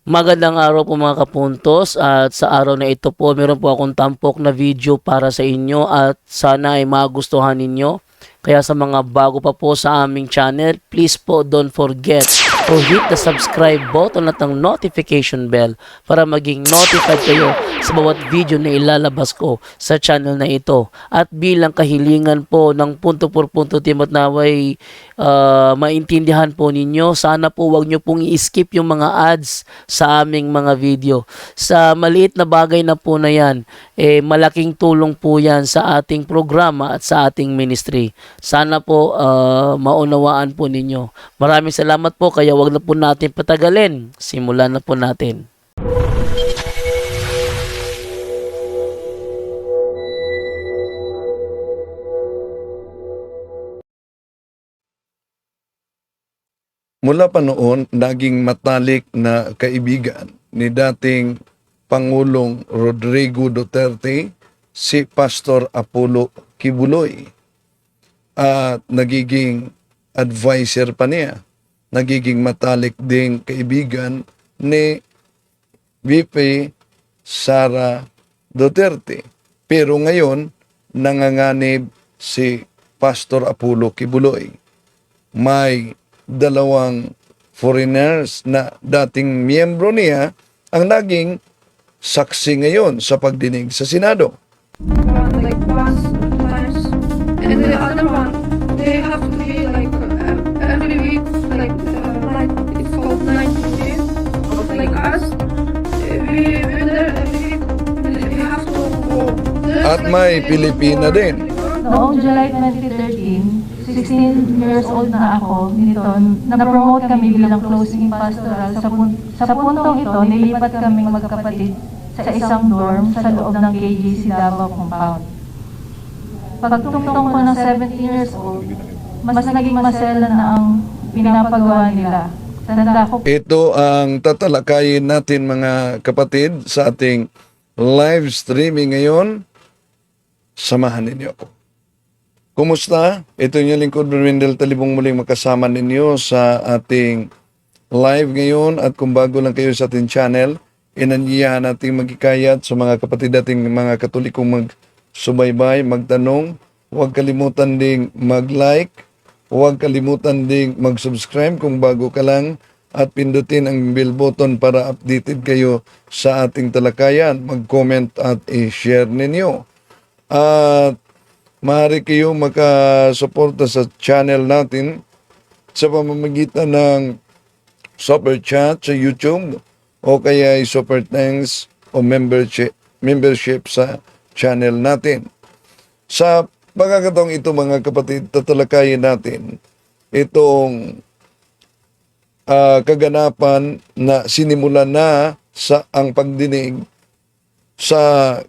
Magandang araw po mga kapuntos, at sa araw na ito po meron po akong tampok na video para sa inyo at sana ay magustuhan ninyo. Kaya sa mga bago pa po sa aming channel, please po don't forget to hit the subscribe button at ang notification bell para maging notified kayo sa bawat video na ilalabas ko sa channel na ito. At bilang kahilingan po ng punto por punto team at naway maintindihan po ninyo, sana po wag nyo pong i-skip yung mga ads sa aming mga video. Sa maliit na bagay na po na yan, malaking tulong po yan sa ating programa at sa ating ministry. Sana po maunawaan po ninyo. Maraming salamat po, kaya wag na po natin patagalin. Simulan na po natin. Mula pa noon, naging matalik na kaibigan ni dating Pangulong Rodrigo Duterte si Pastor Apollo Kibuloy at nagiging advisor pa niya. Nagiging matalik ding kaibigan ni VP Sara Duterte. Pero ngayon, nanganganib si Pastor Apollo Kibuloy. May dalawang foreigners na dating miyembro niya ang naging saksi ngayon sa pagdinig sa Senado. Like once or twice, and the other one they have to be like every week, like it's called night duty. Like us, we're there every week. We have to go. At may Pilipina din. Noong July 2013, 16 years old na ako nito, na-promote kami bilang closing pastoral. Sa puntong ito, nilipat kaming magkapatid sa isang dorm sa loob ng KGC Davao Compound. Pagtungtong ko ng 17 years old, mas naging masela na ang pinapagawa nila. Tanda ko Ito ang tatalakayin natin mga kapatid sa ating live streaming ngayon. Samahan ninyo ako. Kumusta? Ito yung lingkod Wendell Talibong, muling makasama ninyo sa ating live ngayon. At kung bago lang kayo sa ating channel, inanyayahan natin magikayat sa mga kapatid nating mga Katolikong magsubaybay, magtanong. Huwag kalimutan ding mag-like, huwag kalimutan ding mag-subscribe kung bago ka lang, at pindutin ang bell button para updated kayo sa ating talakayan. Mag-comment at i-share ninyo. At maaari kayo makasuporta sa channel natin sa pamamagitan ng super chat sa YouTube o kaya super thanks o membership sa channel natin. Sa pagkakataong ito mga kapatid, tatalakayin natin itong kaganapan na sinimulan na sa ang pagdinig sa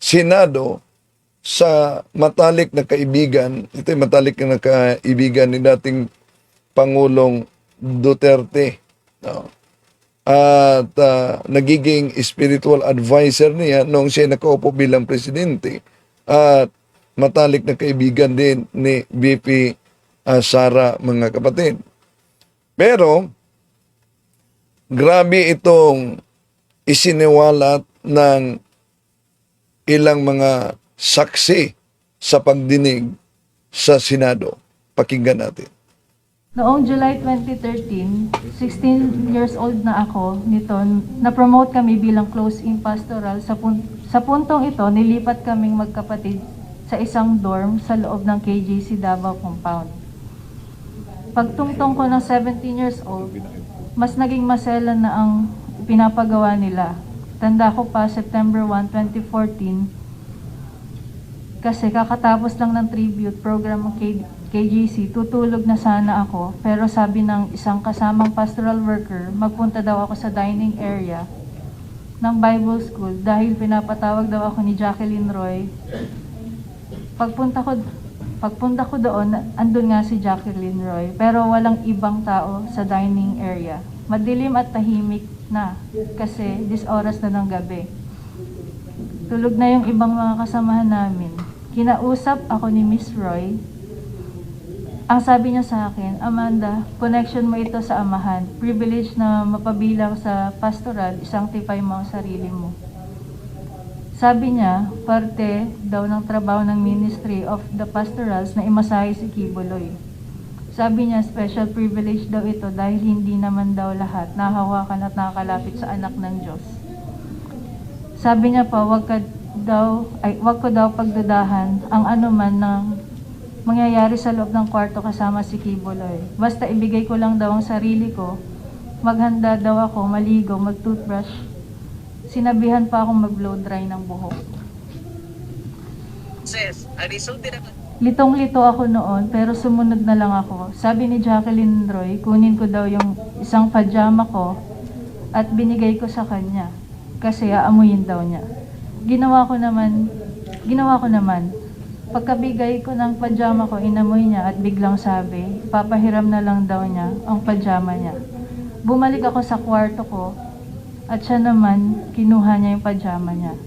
Senado sa matalik na kaibigan. Ito ay matalik na kaibigan ni dating Pangulong Duterte. No? At nagiging spiritual advisor niya noong siya nakaupo bilang presidente. At matalik na kaibigan din ni VP Sara, mga kapatid. Pero, grabe itong isiniwalat ng ilang mga saksi sa pagdinig sa Senado. Pakinggan natin. Noong July 2013, 16 years old na ako nito, na-promote kami bilang closing pastoral. Sa puntong ito, nilipat kaming magkapatid sa isang dorm sa loob ng KGC Davao Compound. Pagtungtong ko ng 17 years old, mas naging masela na ang pinapagawa nila. Tanda ko pa, September 1, 2014, kasi kakatapos lang ng tribute program ng KGC, tutulog na sana ako. Pero sabi ng isang kasamang pastoral worker, magpunta daw ako sa dining area ng Bible School dahil pinapatawag daw ako ni Jacqueline Roy. Pagpunta ko doon, andun nga si Jacqueline Roy, pero walang ibang tao sa dining area. Madilim at tahimik na kasi 10 oras na ng gabi. Tulog na yung ibang mga kasamahan namin. Kinausap ako ni Miss Roy. Ang sabi niya sa akin, Amanda, connection mo ito sa amahan. Privilege na mapabilang sa pastoral, isanctify mo ang sarili mo. Sabi niya, parte daw ng trabaho ng Ministry of the Pastorals na imasahe si Kibuloy. Sabi niya, special privilege daw ito dahil hindi naman daw lahat nahawakan at nakakalapit sa anak ng Diyos. Sabi niya pa, wag ko daw pagdudahan ang anuman ng mangyayari sa loob ng kwarto kasama si Kibuloy. Basta ibigay ko lang daw ang sarili ko, maghanda daw ako, maligo, mag-toothbrush. Sinabihan pa akong mag-blow dry ng buhok. Sis, arisulti na Litong-lito ako noon pero sumunod na lang ako. Sabi ni Jacqueline Roy, kunin ko daw yung isang pajama ko at binigay ko sa kanya kasi aamuyin daw niya. Ginawa ko naman. Pagkabigay ko ng pajama ko, inamoy niya at biglang sabi, papahiram na lang daw niya ang pajama niya. Bumalik ako sa kwarto ko at siya naman kinuha niya yung pajama niya.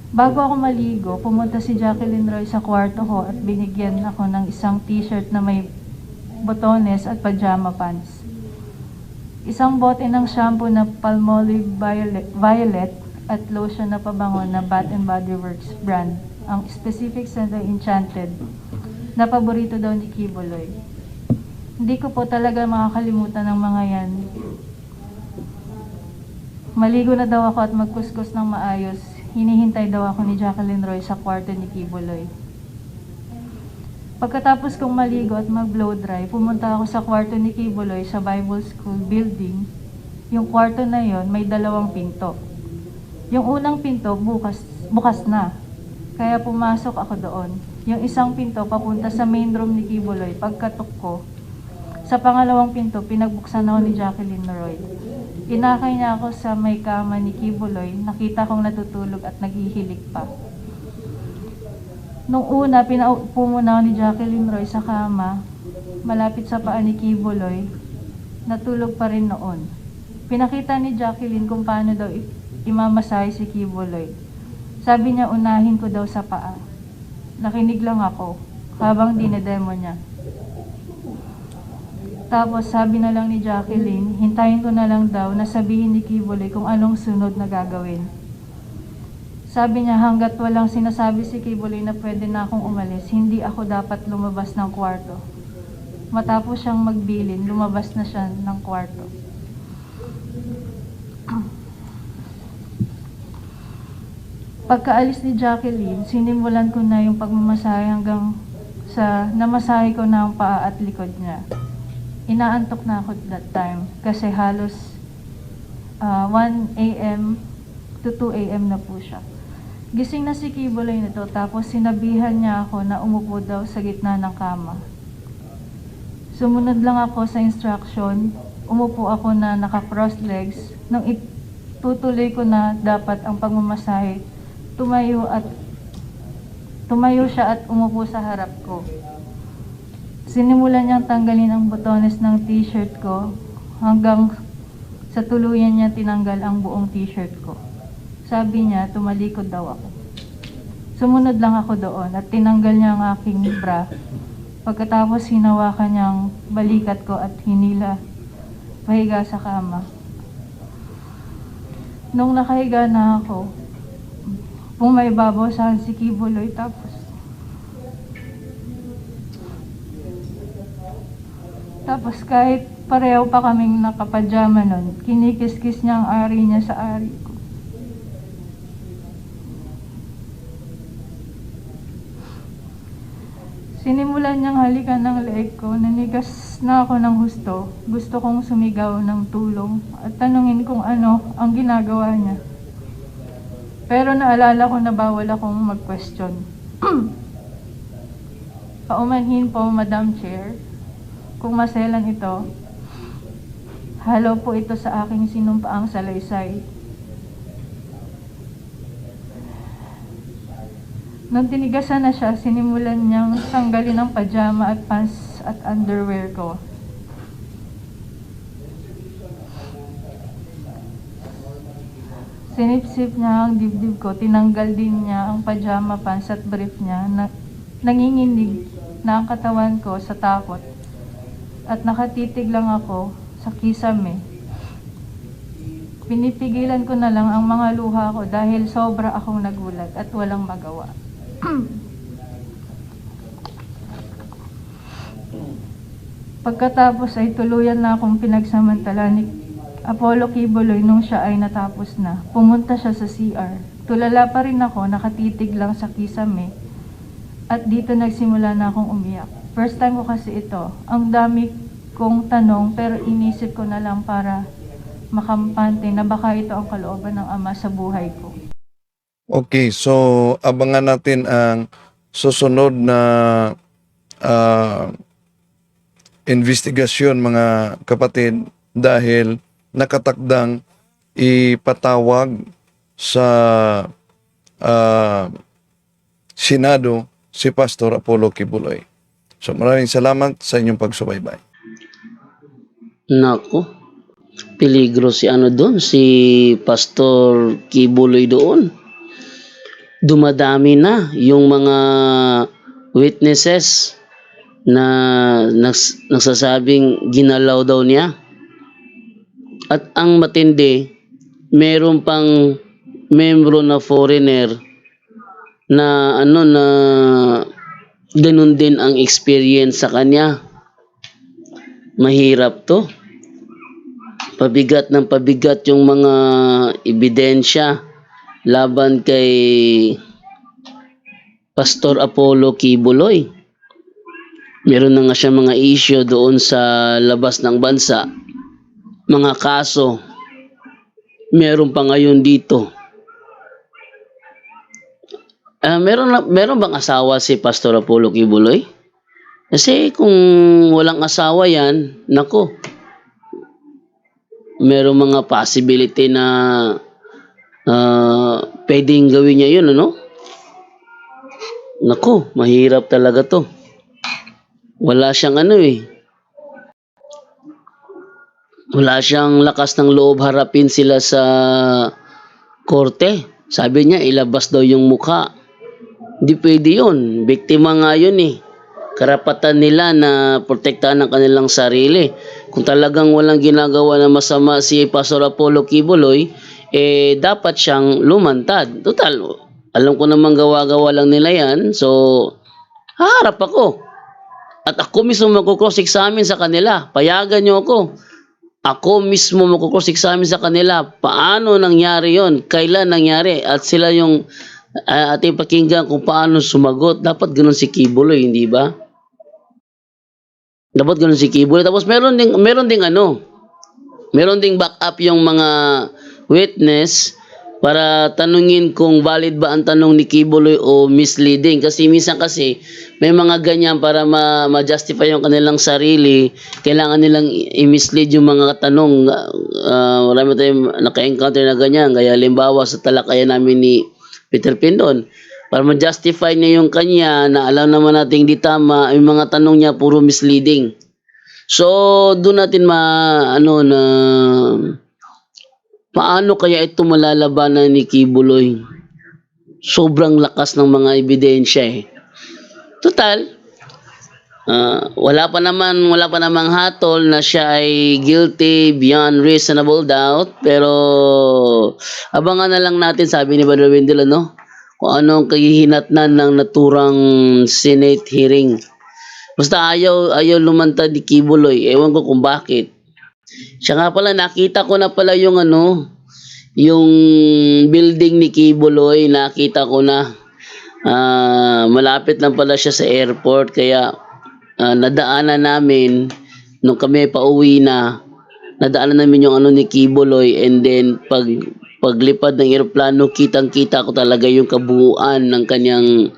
Bago ako maligo, pumunta si Jacqueline Roy sa kwarto ko at binigyan ako ng isang t-shirt na may botones at pajama pants. Isang bote ng shampoo na Palmolive Violet at lotion na pabango na Bath and Body Works brand. Ang specific scent ay Enchanted, na paborito daw ni Kibuloy. Hindi ko po talaga makakalimutan ng mga yan. Maligo na daw ako at magkuskus ng maayos. Hinihintay daw ako ni Jacqueline Roy sa kwarto ni Kibuloy. Pagkatapos kong maligo at mag-blow dry, pumunta ako sa kwarto ni Kibuloy sa Bible School building. Yung kwarto na yon may 2 pinto. Yung unang pinto bukas na. Kaya pumasok ako doon. Yung isang pinto papunta sa main room ni Kibuloy. Pagkatok ko, sa pangalawang pinto, pinagbuksan ako ni Jacqueline Roy. Inakay niya ako sa may kama ni Kibuloy. Nakita kong natutulog at naghihilik pa. Nung una, pinaupo muna ako ni Jacqueline Roy sa kama. Malapit sa paa ni Kibuloy. Natulog pa rin noon. Pinakita ni Jacqueline kung paano daw imamasahe si Kibuloy. Sabi niya unahin ko daw sa paa. Nakinig lang ako habang dinedemo niya. Tapos sabi na lang ni Jacqueline, hintayin ko na lang daw na sabihin ni Kibuloy kung anong sunod na gagawin. Sabi niya hanggat walang sinasabi si Kibuloy na pwede na akong umalis, hindi ako dapat lumabas ng kwarto. Matapos siyang magbilin, lumabas na siya ng kwarto. Pagkaalis ni Jacqueline, sinimulan ko na yung pagmamasahe hanggang sa namasahe ko na ang paa at likod niya. Inaantok na ako that time kasi halos 1 a.m. to 2 a.m. na po siya. Gising na si Kibuloy nito tapos sinabihan niya ako na umupo daw sa gitna ng kama. Sumunod lang ako sa instruction, umupo ako na naka-cross legs. Nung itutuloy ko na dapat ang pagmamasahe, tumayo siya at umupo sa harap ko. Sinimulan niyang tanggalin ang botones ng t-shirt ko hanggang sa tuluyan niya tinanggal ang buong t-shirt ko. Sabi niya, tumalikod daw ako. Sumunod lang ako doon at tinanggal niya ang aking bra. Pagkatapos hinawakan niyang balikat ko at hinila pahiga sa kama. Nung nakahiga na ako, pumaibabaw sa si Kibuloy tapos kahit pareho pa kaming nakapajama nun, kinikis-kis niya ang ari niya sa ari ko. Sinimulan niyang halikan ng leeg ko, nanigas na ako ng husto. Gusto kong sumigaw ng tulong at tanungin kung ano ang ginagawa niya. Pero naalala ko na bawal akong mag-question. Paumanhin po, Madam Chair, kung maselan ito, halo po ito sa aking sinumpaang salaysay. Nung tinigasan na siya, sinimulan niyang tanggalin ang pajama at pants at underwear ko. Sinipsip niya ang dibdib ko, tinanggal din niya ang pajama pants at brief niya. Nanginginig na ang katawan ko sa takot. at nakatitig lang ako sa kisame. Pinipigilan ko na lang ang mga luha ko dahil sobra akong nagulat at walang magawa. Pagkatapos ay tuluyan na akong pinagsamantala ni Apollo Kibuloy nung siya ay natapos na. Pumunta siya sa CR. Tulala pa rin ako, nakatitig lang sa kisame. At dito nagsimula na akong umiyak. First time ko kasi ito. Ang dami kong tanong pero inisip ko na lang para makampante na baka ito ang kalooban ng Ama sa buhay ko. Okay, so abangan natin ang susunod na investigasyon mga kapatid dahil nakatakdang ipatawag sa Senado si Pastor Apollo Kibuloy. So maraming salamat sa inyong pagsubaybay. Nako, peligro si doon, si Pastor Kibuloy doon. Dumadami na yung mga witnesses na nagsasabing ginalaw daw niya. At ang matindi, meron pang membro na foreigner na na ganun din ang experience sa kanya. Mahirap to. Pabigat ng pabigat yung mga ebidensya laban kay Pastor Apollo Kibuloy. Meron na nga siya mga issue doon sa labas ng bansa. Mga kaso. Meron pa ngayon dito. Meron bang asawa si Pastor Apollo Kibuloy? Kasi kung walang asawa yan, nako, meron mga possibility na pwedeng gawin niya yun, ano? Nako, mahirap talaga to. Wala siyang wala siyang lakas ng loob harapin sila sa korte. Sabi niya, ilabas daw yung mukha. Hindi pwede yun. Biktima nga yun eh. Karapatan nila na protektahan ang kanilang sarili. Kung talagang walang ginagawa na masama si Pastor Apollo Kibuloy, dapat siyang lumantad. Total, alam ko namang gawa-gawa lang nila yan. So, haharap ako. At ako mismo magkukross-examine sa kanila. Payagan niyo ako. Ako mismo magkukross-examine sa kanila. Paano nangyari yon? Kailan nangyari? At sila yung ating pakinggan kung paano sumagot. Dapat ganun si Kibuloy, hindi ba? Dapat ganun si Kibuloy. Tapos meron ding backup yung mga witness para tanungin kung valid ba ang tanong ni Kibuloy o misleading. Kasi minsan may mga ganyan para ma-justify yung kanilang sarili. Kailangan nilang i-mislead yung mga tanong. Marami tayong naka-encounter na ganyan. Kaya halimbawa sa talakayan namin ni Peter Pindon, para ma-justify niya yung kanya na alam naman natin di tama, yung mga tanong niya puro misleading. So, doon natin paano kaya ito malalabanan ni Kibuloy? Sobrang lakas ng mga ebidensya eh. Total, wala pa namang hatol na siya ay guilty beyond reasonable doubt. Pero abangan na lang natin, sabi ni Brother Wendell, kung anong kahihinatnan ng naturang Senate hearing. Basta ayaw lumantad ni Kibuloy. Ewan ko kung bakit. Siya nga pala, nakita ko na pala yung yung building ni Kibuloy, nakita ko na. Malapit lang pala siya sa airport, kaya nadaanan namin nung kami pauwi na, nadaanan namin yung ni Kibuloy, and then paglipad ng eroplano, kitang-kita ko talaga yung kabuuan ng kanyang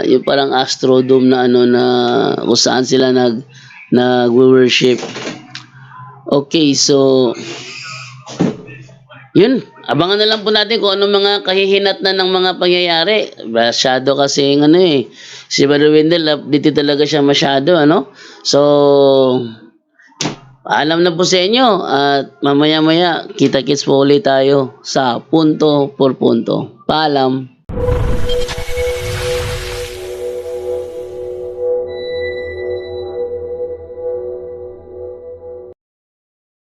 yung parang Astrodome na na kung saan sila nag-worship. Okay, so yun, abangan na lang po natin kung anong mga kahihinatnan ng mga pangyayari. Masyado kasi si Brother Wendell, update talaga siya masyado, So, paalam na po sa inyo at mamaya-maya kita-kits po ulit tayo sa punto por punto. Paalam.